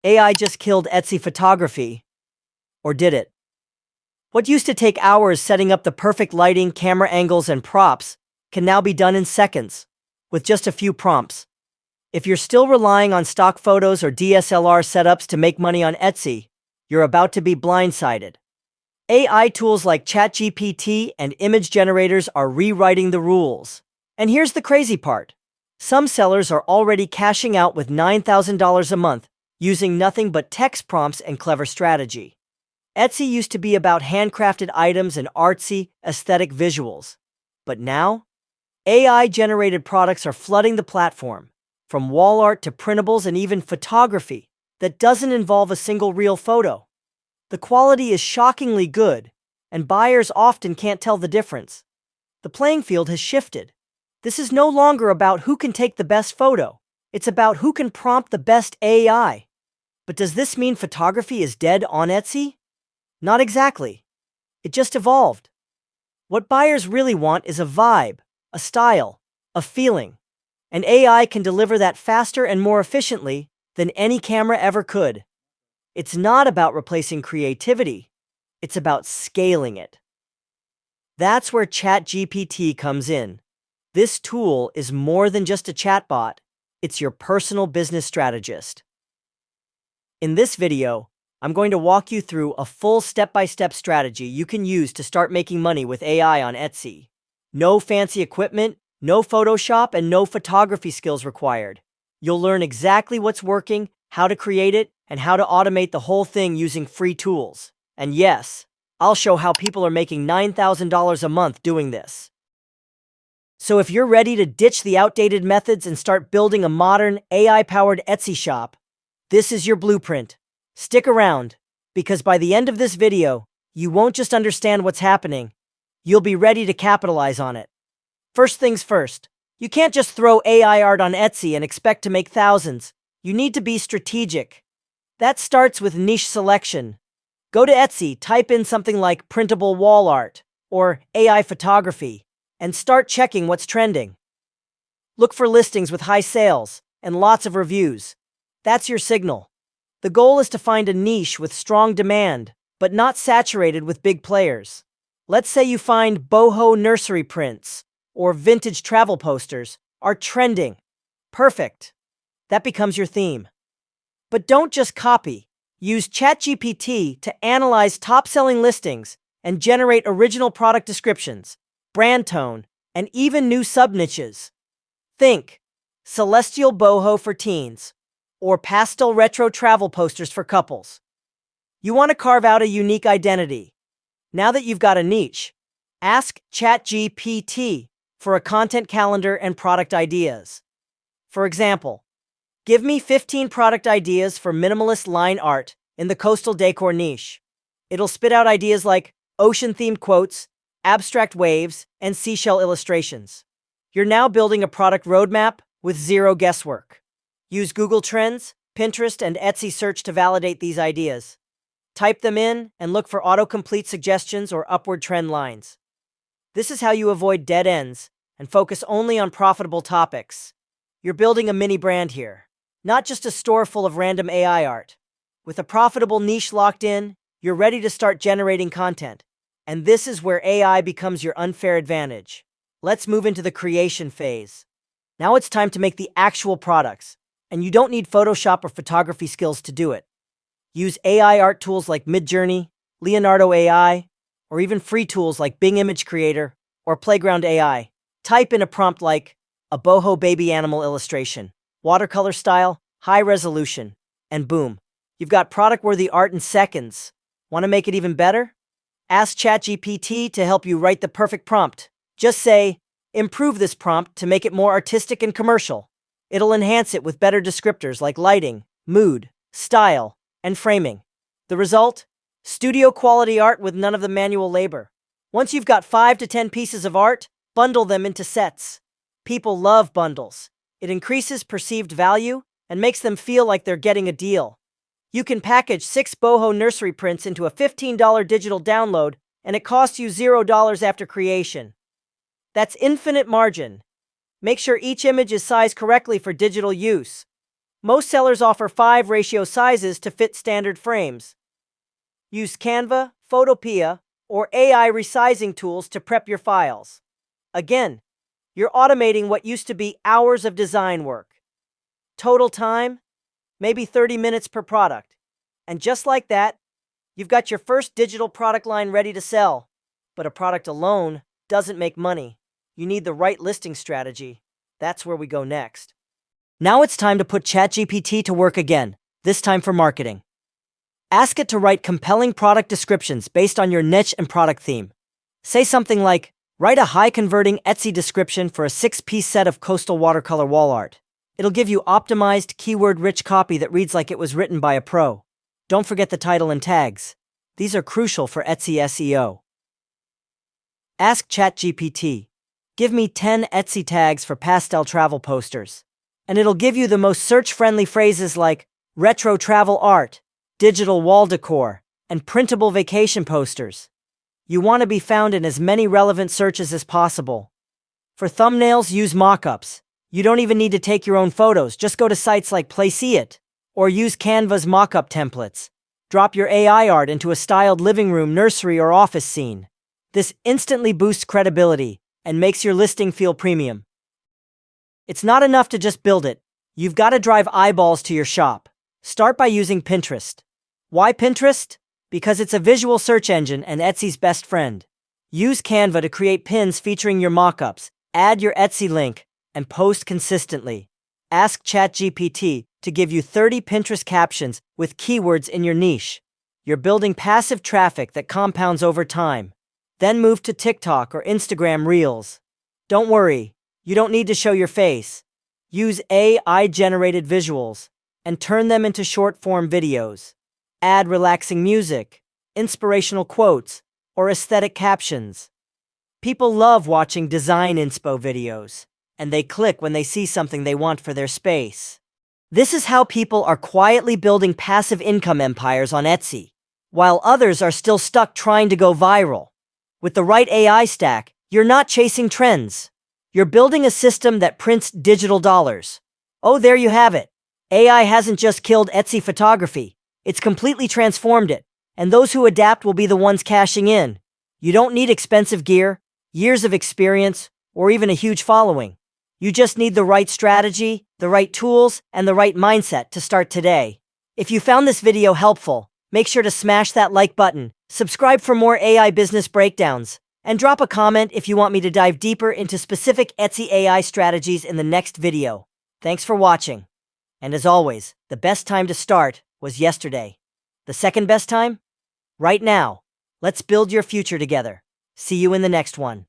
AI just killed Etsy photography. Or did it? What used to take hours setting up the perfect lighting, camera angles, and props can now be done in seconds, with just a few prompts. If you're still relying on stock photos or DSLR setups to make money on Etsy, you're about to be blindsided. AI tools like ChatGPT and image generators are rewriting the rules. And here's the crazy part. Some sellers are already cashing out with $9,000 a month using nothing but text prompts and clever strategy. Etsy used to be about handcrafted items and artsy, aesthetic visuals. But now, AI-generated products are flooding the platform, from wall art to printables and even photography that doesn't involve a single real photo. The quality is shockingly good, and buyers often can't tell the difference. The playing field has shifted. This is no longer about who can take the best photo. It's about who can prompt the best AI. But does this mean photography is dead on Etsy? Not exactly. It just evolved. What buyers really want is a vibe, a style, a feeling. And AI can deliver that faster and more efficiently than any camera ever could. It's not about replacing creativity. It's about scaling it. That's where ChatGPT comes in. This tool is more than just a chatbot. It's your personal business strategist. In this video, I'm going to walk you through a full step-by-step strategy you can use to start making money with AI on Etsy. No fancy equipment, no Photoshop, and no photography skills required. You'll learn exactly what's working, how to create it, and how to automate the whole thing using free tools. And yes, I'll show how people are making $9,000 a month doing this. So if you're ready to ditch the outdated methods and start building a modern, AI-powered Etsy shop, this is your blueprint. Stick around, because by the end of this video, you won't just understand what's happening, you'll be ready to capitalize on it. First things first, you can't just throw AI art on Etsy and expect to make thousands. You need to be strategic. That starts with niche selection. Go to Etsy, type in something like printable wall art or AI photography, and start checking what's trending. Look for listings with high sales and lots of reviews. That's your signal. The goal is to find a niche with strong demand, but not saturated with big players. Let's say you find boho nursery prints or vintage travel posters are trending. Perfect. That becomes your theme. But don't just copy. Use ChatGPT to analyze top-selling listings and generate original product descriptions, brand tone, and even new sub-niches. Think celestial boho for teens or pastel retro travel posters for couples. You want to carve out a unique identity. Now that you've got a niche, ask ChatGPT for a content calendar and product ideas. For example, give me 15 product ideas for minimalist line art in the coastal decor niche. It'll spit out ideas like ocean-themed quotes, abstract waves, and seashell illustrations. You're now building a product roadmap with zero guesswork. Use Google Trends, Pinterest, and Etsy search to validate these ideas. Type them in and look for autocomplete suggestions or upward trend lines. This is how you avoid dead ends and focus only on profitable topics. You're building a mini brand here, not just a store full of random AI art. With a profitable niche locked in, you're ready to start generating content. And this is where AI becomes your unfair advantage. Let's move into the creation phase. Now it's time to make the actual products, and you don't need Photoshop or photography skills to do it. Use AI art tools like Midjourney, Leonardo AI, or even free tools like Bing Image Creator or Playground AI. Type in a prompt like a boho baby animal illustration, watercolor style, high resolution, and boom, you've got product-worthy art in seconds. Want to make it even better? Ask ChatGPT to help you write the perfect prompt. Just say, improve this prompt to make it more artistic and commercial. It'll enhance it with better descriptors like lighting, mood, style, and framing. The result? Studio-quality art with none of the manual labor. Once you've got 5 to 10 pieces of art, bundle them into sets. People love bundles. It increases perceived value and makes them feel like they're getting a deal. You can package 6 boho nursery prints into a $15 digital download, and it costs you $0 after creation. That's infinite margin. Make sure each image is sized correctly for digital use. Most sellers offer 5 ratio sizes to fit standard frames. Use Canva, Photopea, or AI resizing tools to prep your files. Again, you're automating what used to be hours of design work. Total time? Maybe 30 minutes per product. And just like that, you've got your first digital product line ready to sell. But a product alone doesn't make money. You need the right listing strategy. That's where we go next. Now it's time to put ChatGPT to work again, this time for marketing. Ask it to write compelling product descriptions based on your niche and product theme. Say something like, write a high-converting Etsy description for a 6-piece set of coastal watercolor wall art. It'll give you optimized, keyword-rich copy that reads like it was written by a pro. Don't forget the title and tags. These are crucial for Etsy SEO. Ask ChatGPT, give me 10 Etsy tags for pastel travel posters. And it'll give you the most search-friendly phrases like retro travel art, digital wall decor, and printable vacation posters. You want to be found in as many relevant searches as possible. For thumbnails, use mockups. You don't even need to take your own photos, just go to sites like Placeit, or use Canva's mockup templates. Drop your AI art into a styled living room, nursery, or office scene. This instantly boosts credibility and makes your listing feel premium. It's not enough to just build it. You've got to drive eyeballs to your shop. Start by using Pinterest. Why Pinterest? Because it's a visual search engine and Etsy's best friend. Use Canva to create pins featuring your mockups, add your Etsy link, and post consistently. Ask ChatGPT to give you 30 Pinterest captions with keywords in your niche. You're building passive traffic that compounds over time. Then move to TikTok or Instagram Reels. Don't worry, you don't need to show your face. Use AI-generated visuals and turn them into short-form videos. Add relaxing music, inspirational quotes, or aesthetic captions. People love watching design inspo videos, and they click when they see something they want for their space. This is how people are quietly building passive income empires on Etsy, while others are still stuck trying to go viral. With the right AI stack, you're not chasing trends. You're building a system that prints digital dollars. Oh, there you have it. AI hasn't just killed Etsy photography. It's completely transformed it, and those who adapt will be the ones cashing in. You don't need expensive gear, years of experience, or even a huge following. You just need the right strategy, the right tools, and the right mindset to start today. If you found this video helpful, make sure to smash that like button, subscribe for more AI business breakdowns, and drop a comment if you want me to dive deeper into specific Etsy AI strategies in the next video. Thanks for watching. And as always, the best time to start was yesterday. The second best time? Right now. Let's build your future together. See you in the next one.